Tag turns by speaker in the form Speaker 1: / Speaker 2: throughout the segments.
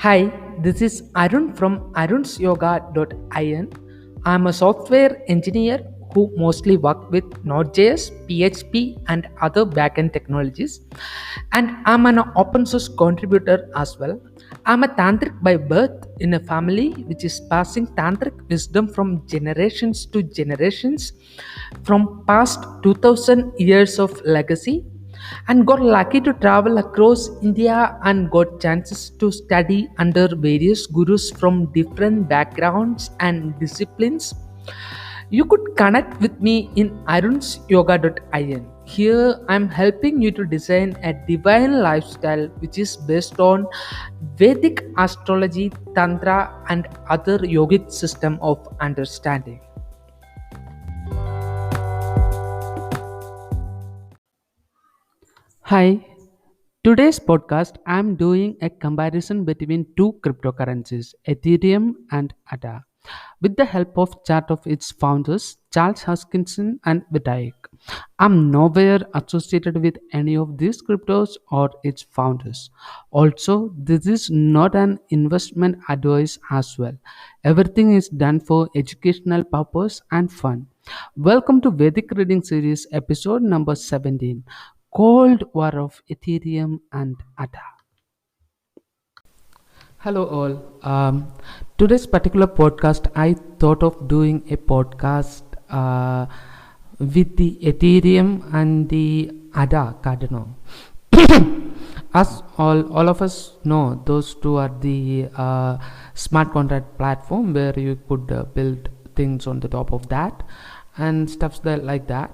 Speaker 1: Hi, this is Arun from arunsyoga.in. I'm a software engineer who mostly work with Node.js, PHP, and other backend technologies. And I'm an open source contributor as well. I'm a tantric by birth in a family which is passing tantric wisdom from generations to generations from past 2000 years of legacy and got lucky to travel across India and got chances to study under various gurus from different backgrounds and disciplines. You could connect with me in arunsyoga.in. Here I'm helping you to design a divine lifestyle which is based on Vedic astrology, tantra and other yogic system of understanding. Hi, today's podcast I'm doing a comparison between two cryptocurrencies, Ethereum and ADA, with the help of chart of its founders, Charles Hoskinsons and Vitalik. I'm nowhere associated with any of these cryptos or its founders. Also, this is not an investment advice as well. Everything is done for educational purpose and fun. Welcome to Vedic Reading Series episode number 17, Cold War of Ethereum and ADA. Hello, all. Today's particular podcast, I thought of doing a podcast with the Ethereum and the ADA Cardano. As all of us know, those two are the smart contract platform where you could build things on the top of that and stuffs that like that.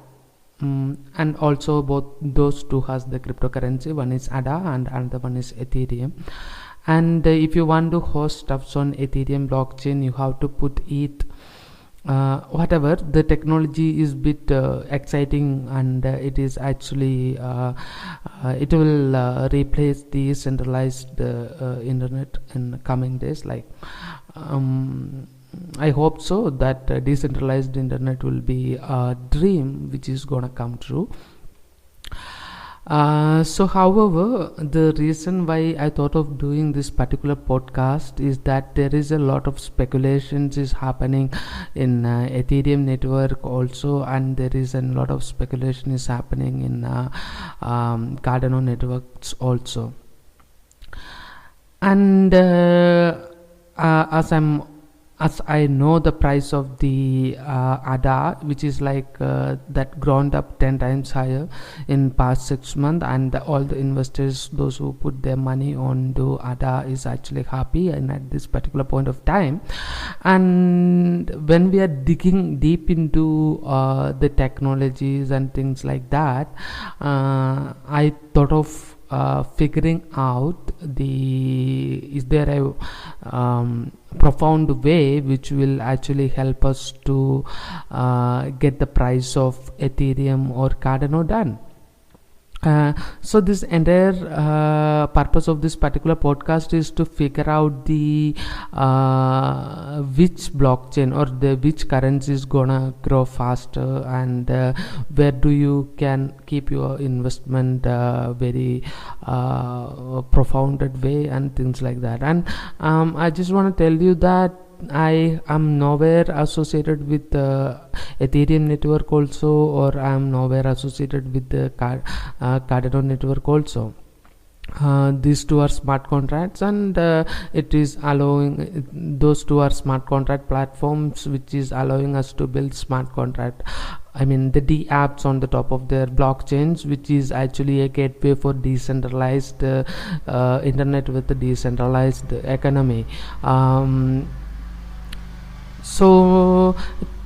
Speaker 1: And also both those two has the cryptocurrency. One is ADA and another one is Ethereum. And if you want to host stuffs on Ethereum blockchain, you have to put it whatever. The technology is bit exciting, and it is actually it will replace the centralized internet in coming days. I hope so that decentralized internet will be a dream which is gonna come true. However, the reason why I thought of doing this particular podcast is that there is a lot of speculations is happening in Ethereum network also, and there is a lot of speculation is happening in Cardano networks also. And as I know the price of the ADA, which is like that ground up 10 times higher in past 6 months, and all the investors, those who put their money on the ADA, is actually happy and at this particular point of time. And when we are digging deep into the technologies and things like that, I thought of figuring out is there a profound way which will actually help us to get the price of Ethereum or Cardano done. So this entire purpose of this particular podcast is to figure out the which blockchain or the which currency is gonna grow faster, and where do you can keep your investment very profounded way and things like that. And I just want to tell you that I am nowhere associated with Ethereum network also, or I am nowhere associated with the Cardano network also. These two are smart contracts, and it is allowing, those two are smart contract platforms which is allowing us to build smart contract, I mean the D apps on the top of their blockchains, which is actually a gateway for decentralized internet with the decentralized economy. So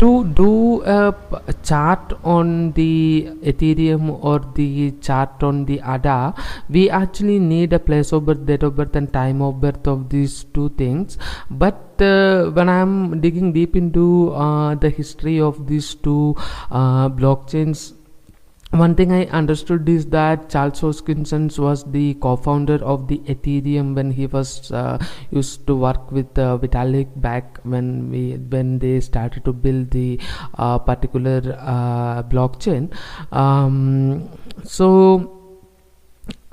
Speaker 1: to do a chart on the Ethereum or the chart on the ADA, we actually need a place of birth, date of birth and time of birth of these two things. But when I'm digging deep into the history of these two blockchains, one thing I understood is that Charles Hoskinsons was the co-founder of the Ethereum when he was used to work with Vitalik back when they started to build the particular blockchain. So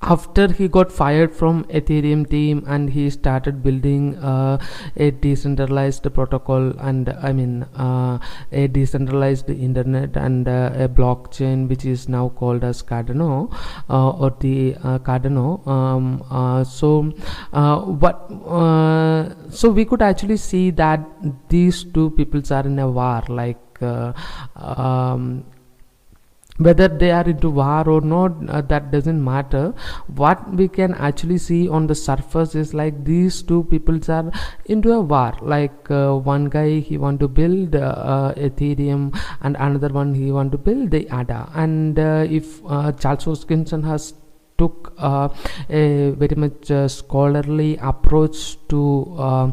Speaker 2: after he got fired from Ethereum team, and he started building a decentralized protocol, and a decentralized internet, and a blockchain which is now called as Cardano, or the Cardano. So we could actually see that these two peoples are in a war, like whether they are into war or not, that doesn't matter. What we can actually see on the surface is like these two peoples are into a war, like one guy, he want to build Ethereum, and another one, he want to build the ADA. And if Charles Hoskinson has took a very much scholarly approach to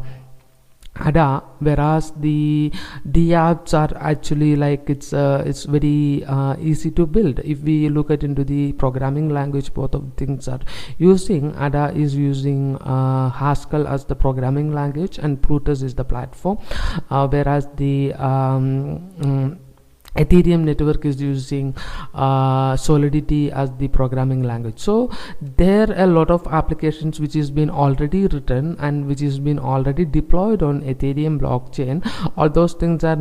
Speaker 2: ADA, whereas the DApps are actually like it's very easy to build. If we look at into the programming language, both of things are using. ADA is using Haskell as the programming language, and Plutus is the platform, whereas the Ethereum network is using Solidity as the programming language. So there are a lot of applications which has been already written and which has been already deployed on Ethereum blockchain. All those things are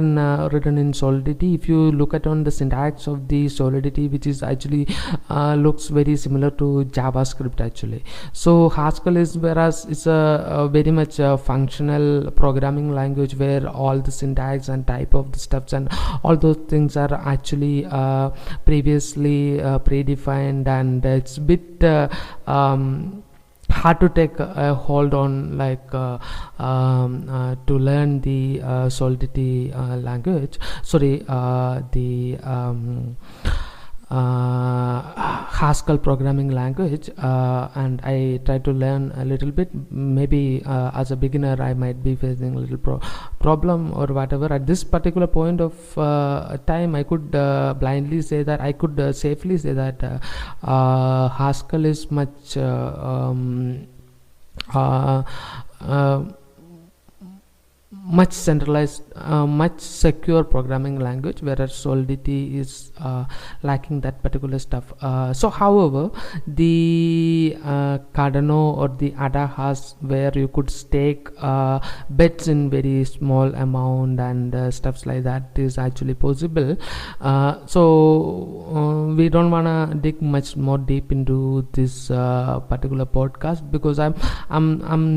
Speaker 2: written in Solidity. If you look at on the syntax of the Solidity, which is actually looks very similar to JavaScript actually. So Haskell is, whereas it's a very much functional programming language where all the syntax and type of the stuffs and all those things are actually previously predefined, and it's a bit hard to take a hold on, like to learn the Solidity language, sorry, the Haskell programming language, and I try to learn a little bit. Maybe as a beginner I might be facing a little problem or whatever. At this particular point of time, I could blindly say that, I could safely say that Haskell is much much centralized, much secure programming language, whereas Solidity is lacking that particular stuff. So however, the Cardano or the ADA has where you could stake bets in very small amount and stuffs like that is actually possible. So we don't want to dig much more deep into this particular podcast, because I'm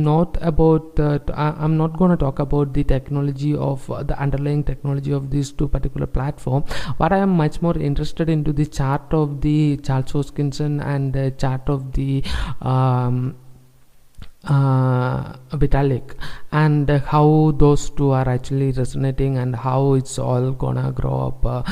Speaker 2: not about I'm not going to talk about the technology of the underlying technology of these two particular platform. But I am much more interested into the chart of the Charles Hoskinson and the chart of the Vitalik, and how those two are actually resonating, and how it's all gonna grow up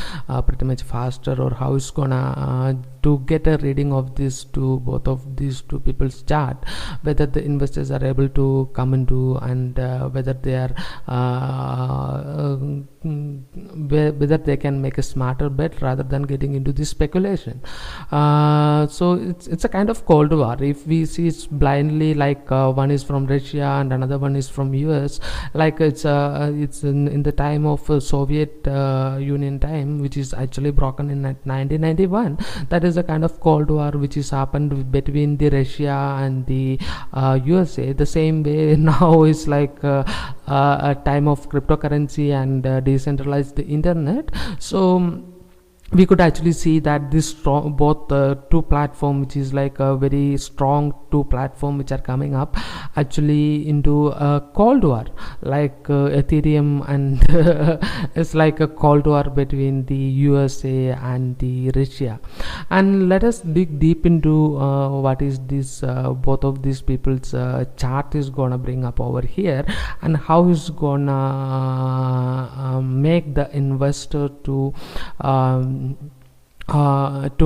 Speaker 2: pretty much faster, or how it's gonna to get a reading of this to both of these two people's chart, whether the investors are able to come into, and whether they are whether they can make a smarter bet rather than getting into this speculation. So it's a kind of cold war. If we see it's blindly, like one is from Russia and another one is from US, like it's in the time of Soviet Union time, which is actually broken in 1991. That is a kind of cold war which is happened between the Russia and the USA. The same way now is like a time of cryptocurrency and decentralized internet. So we could actually see that this strong, both two platform, which is like a very strong two platform which are coming up actually into a cold war, like Ethereum, and it's like a cold war between the USA and the Russia. And let us dig deep into what is this both of these people's chart is gonna bring up over here, and how is gonna make the investor to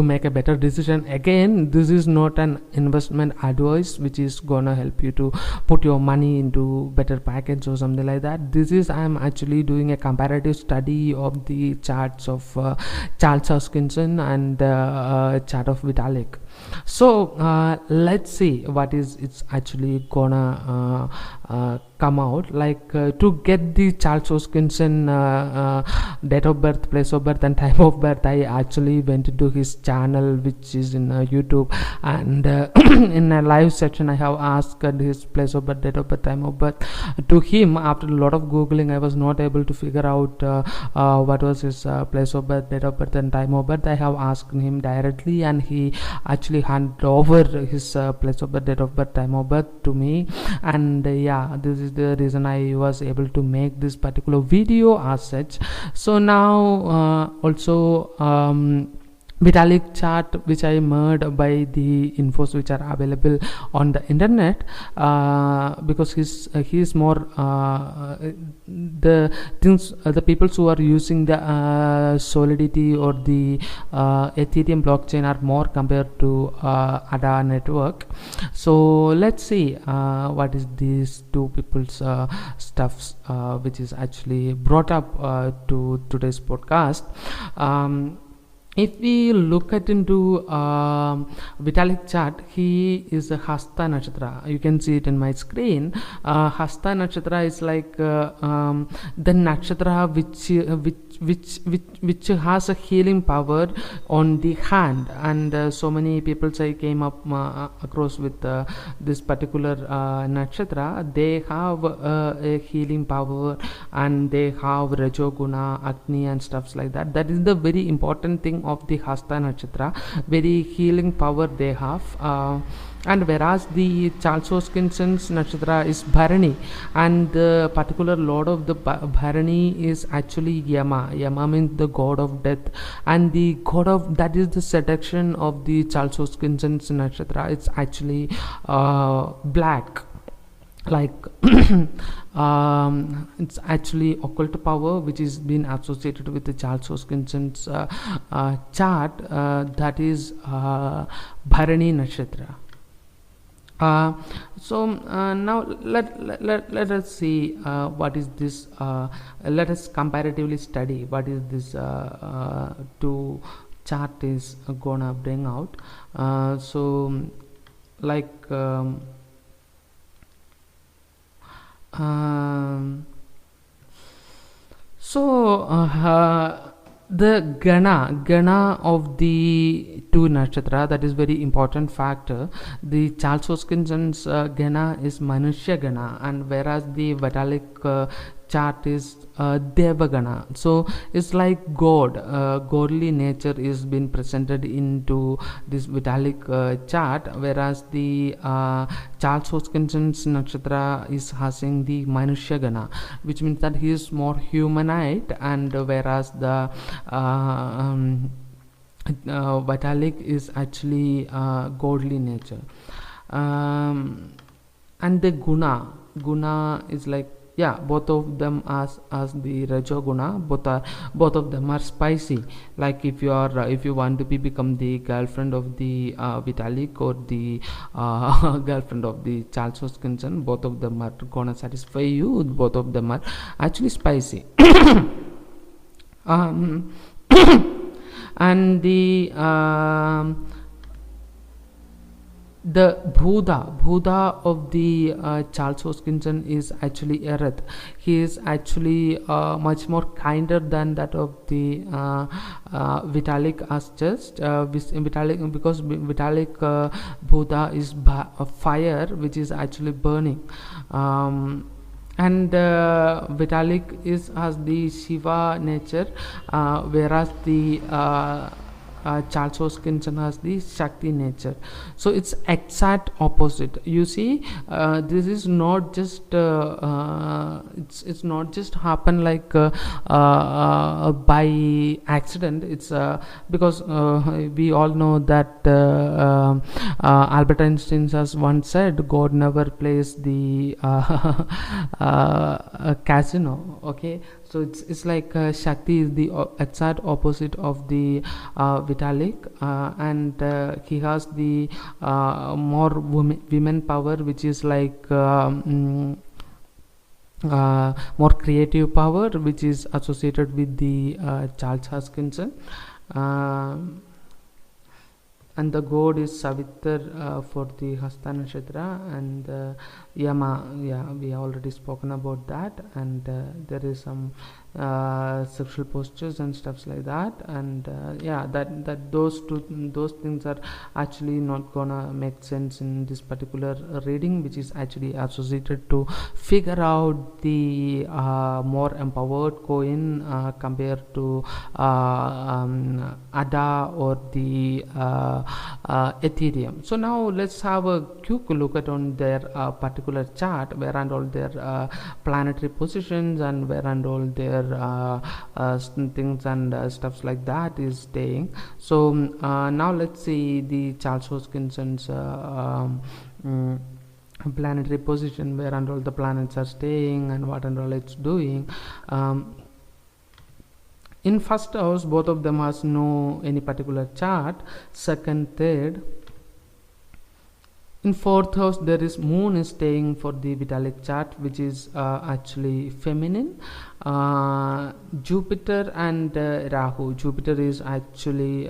Speaker 2: make a better decision. Again, this is not an investment advice which is gonna help you to put your money into better package or something like that. This is, I am actually doing a comparative study of the charts of Charles Hoskinson and chart of Vitalik. So let's see what is it's actually gonna come out. Like to get the Charles Hoskinson date of birth, place of birth, and time of birth, I actually went into his channel, which is in YouTube, and in a live section I have asked his place of birth, date of birth, time of birth to him. After a lot of googling, I was not able to figure out what was his place of birth, date of birth, and time of birth. I have asked him directly, and he actually handed over his place of birth, date of birth, time of birth to me. And yeah, this is the reason I was able to make this particular video as such. So now also Vitalik chart, which I made by the infos which are available on the internet, because he's more the things, the people who are using the Solidity or the Ethereum blockchain are more compared to ADA network. So let's see what is these two people's stuffs which is actually brought up to today's podcast. If we look at into Vitalik chart, he is a Hasta Nakshatra. You can see it in my screen. Hasta Nakshatra is like the nakshatra which has a healing power on the hand, and so many people I came up across with this particular nakshatra. They have a healing power, and they have Rajoguna, Agni, and stuffs like that. That is the very important thing of the Hasta Nakshatra. Very healing power they have. And whereas the Charles Hoskinson's nakshatra is Bharani, and the particular lord of the Bharani is actually Yama. Yama means the god of death, and the god of that is the seduction of the Charles Hoskinson's nakshatra. It's actually black, like it's actually occult power which is been associated with the Charles Hoskinson's chart, that is Bharani nakshatra. So now let us see what is this. Let us comparatively study what is this two chart is gonna bring out. So like the Gana of the two nakshatra, that is very important factor. The Charles Hoskinson's Gana is Manushya Gana, and whereas the Vitalik chart is Devagana. So it's like God, godly nature is been presented into this Vitalik chart, whereas the Charles Hoskinson's nakshatra is having the Manushya Gana, which means that he is more humanoid, and whereas the Vitalik is actually godly nature. And the Guna is like, yeah, both of them as the Rajoguna, both of them are spicy. Like if you want to become the girlfriend of the Vitalik or the girlfriend of the Charles Hoskinson, both of them are gonna satisfy you. Both of them are actually spicy. And the Buddha of the Charles Hoskinson is actually Earth. He is actually much more kinder than that of the Vitalik as just Vitalik, because Vitalik Buddha is fire, which is actually burning. And Vitalik has the Shiva nature, whereas the Charles Hoskinson has the Shakti nature. So it's exact opposite. You see, this is not just it's not just happen like by accident. It's because we all know that Albert Einstein has once said God never plays the casino. Okay, so it's like Shakti is the exact opposite of the Vitalik, and he has the more women power, which is like more creative power, which is associated with the Charles Hoskinson. and the god is Savitar for the Hasta Nakshatra, and Yama, yeah, we already spoken about that, and there is some sexual postures and stuffs like that, and yeah, that those things are actually not gonna make sense in this particular reading, which is actually associated to figure out the more empowered coin compared to ADA or the Ethereum. So now let's have a quick look at on their particular chart, where and all their planetary positions and where and all their things and stuffs like that is staying. So now let's see the Charles Hoskinson's planetary position, where and all the planets are staying and what and all it's doing. In first house, both of them has no any particular chart. Second, third. In fourth house, there is moon is staying for the Vitalik chart, which is actually feminine. Jupiter and Rahu. Jupiter is actually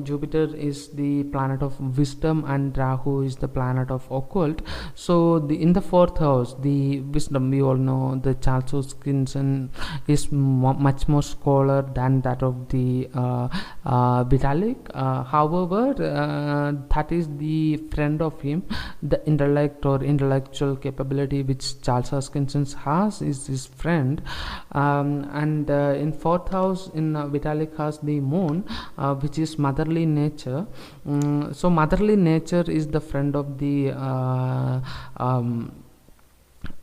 Speaker 2: Jupiter is the planet of wisdom and Rahu is the planet of occult. So in the fourth house, the wisdom, we all know the Charles Hoskinson is much more scholar than that of the Vitalik. However, that is the friend of him, the intellect or intellectual capability which Charles Hoskinsons has is his friend, and in fourth house in Vitalik has the moon, which is motherly nature. So motherly nature is the friend of the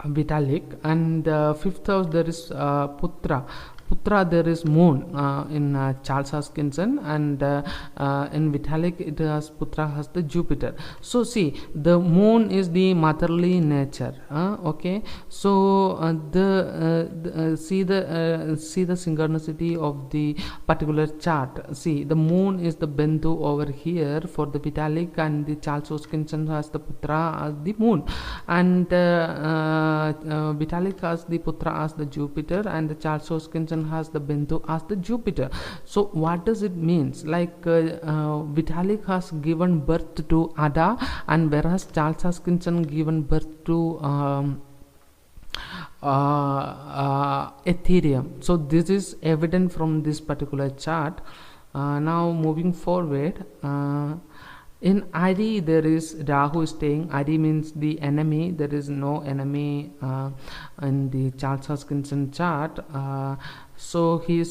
Speaker 2: Vitalik, and fifth house there is Putra. There is moon in Charles Hoskinson, and in Vitalik it has Putra has the Jupiter. So see, the moon is the motherly nature. Okay, so see the synchronicity of the particular chart. See, the moon is the Bindu over here for the Vitalik, and the Charles Hoskinson has the Putra as the moon, and Vitalik has the Putra as the Jupiter, and the Charles Hoskinson has the Bindu as the Jupiter. So what does it means? Like Vitalik has given birth to Ada, and whereas Charles Hoskinson given birth to Ethereum. So this is evident from this particular chart. Now moving forward, in Adi there is Rahu staying. Adi means the enemy. There is no enemy in the Charles Hoskinson chart. So he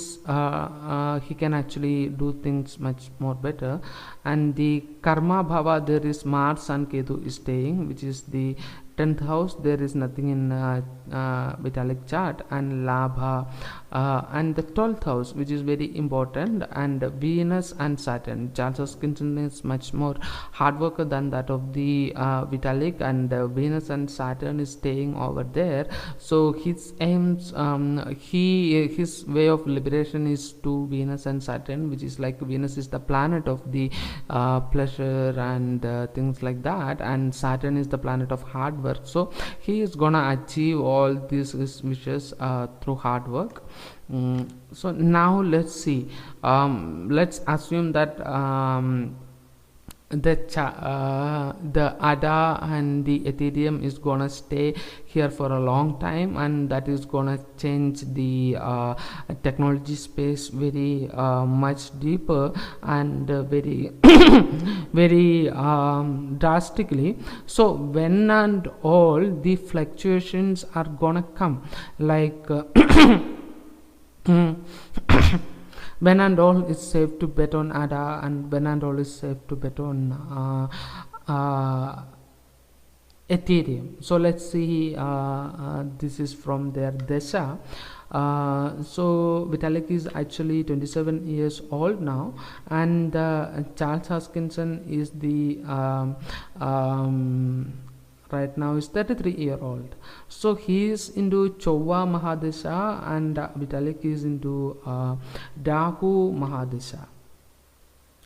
Speaker 2: can actually do things much more better. And the Karma Bhava, there is Mars and Ketu is staying, which is the 10th house. There is nothing in Vitalik chart, and Labha, and the 12th house, which is very important, and Venus and Saturn. Charles Hoskinson is much more hard worker than that of the Vitalik, and Venus and Saturn is staying over there. So his aims, his way of liberation is to Venus and Saturn, which is like Venus is the planet of the pleasure and things like that, and Saturn is the planet of hard work. So he is gonna achieve all these wishes through hard work. So now let's see, let's assume that the ADA and the Ethereum is gonna stay here for a long time, and that is gonna change the technology space very much deeper and very very drastically. So when and all the fluctuations are gonna come, like when and all is safe to bet on ADA, and when and all is safe to bet on Ethereum. So let's see, this is from their Desha. So Vitalik is actually 27 years old now, and Charles Hoskinson is the right now is 33-year-old. So he is into Chova Mahadesha, and Vitalik is into Dahu Mahadesha.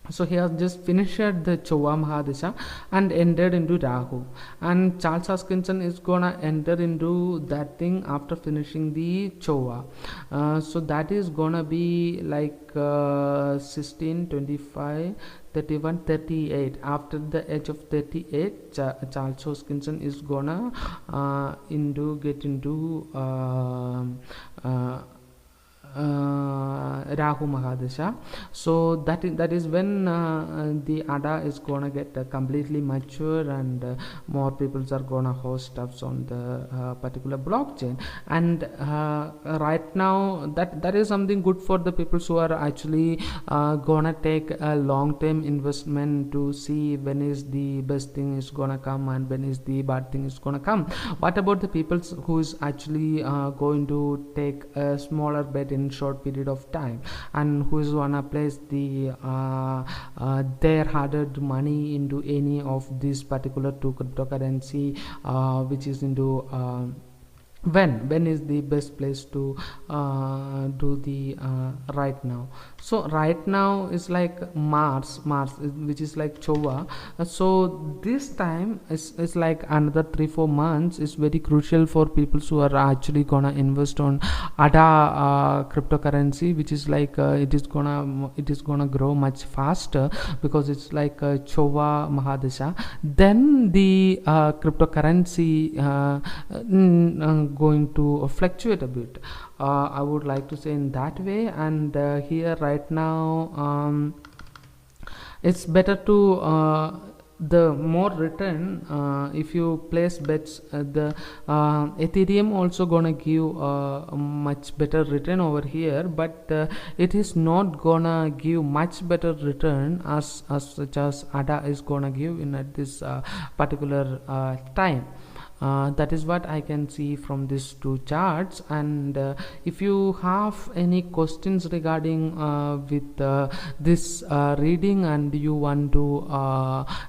Speaker 2: So he has just finished the Chova Mahadesha and entered into Rahu. And Charles Hoskinson is gonna enter into that thing after finishing the Chova. So that is gonna be like 16, 25, 31, 38. After the age of 38, Charles Hoskinson is gonna get into Rahu Mahadasha. So that is when the Ada is gonna get completely mature, and more peoples are gonna host stuffs on the particular blockchain. And right now that is something good for the people who are actually gonna take a long term investment to see when is the best thing is gonna come and when is the bad thing is gonna come. What about the people who is actually going to take a smaller bet in short period of time, and who is gonna place their hard-earned money into any of these particular two cryptocurrency, which is into when is the best place to do the right now? So right now is like Mars which is like Chova. So this time is like another 3-4 months is very crucial for people who are actually gonna invest on ADA cryptocurrency, which is like it is gonna grow much faster, because it's like Chova Mahadesha. Then the cryptocurrency going to fluctuate a bit. I would like to say in that way. And here right now, it's better to the more return if you place bets. The Ethereum also gonna give a much better return over here, but it is not gonna give much better return as such as ADA is gonna give in at this particular time. That is what I can see from these two charts. And if you have any questions regarding with this reading, and you want to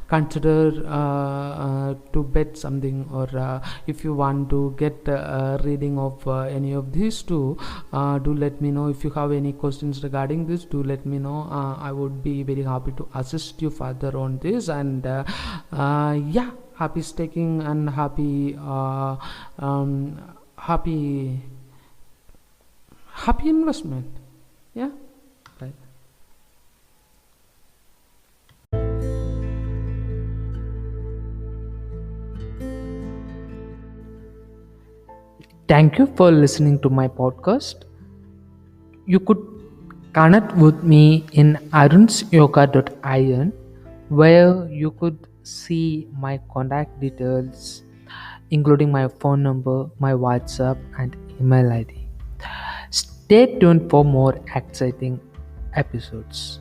Speaker 2: consider to bet something, or if you want to get a reading of any of these two, do let me know. If you have any questions regarding this, do let me know. I would be very happy to assist you further on this. And yeah, happy staking and happy investment. Yeah, right.
Speaker 1: Thank you for listening to my podcast. You could connect with me in arunsyoga.in, where you could see my contact details, including my phone number, my WhatsApp, and email ID. Stay tuned for more exciting episodes.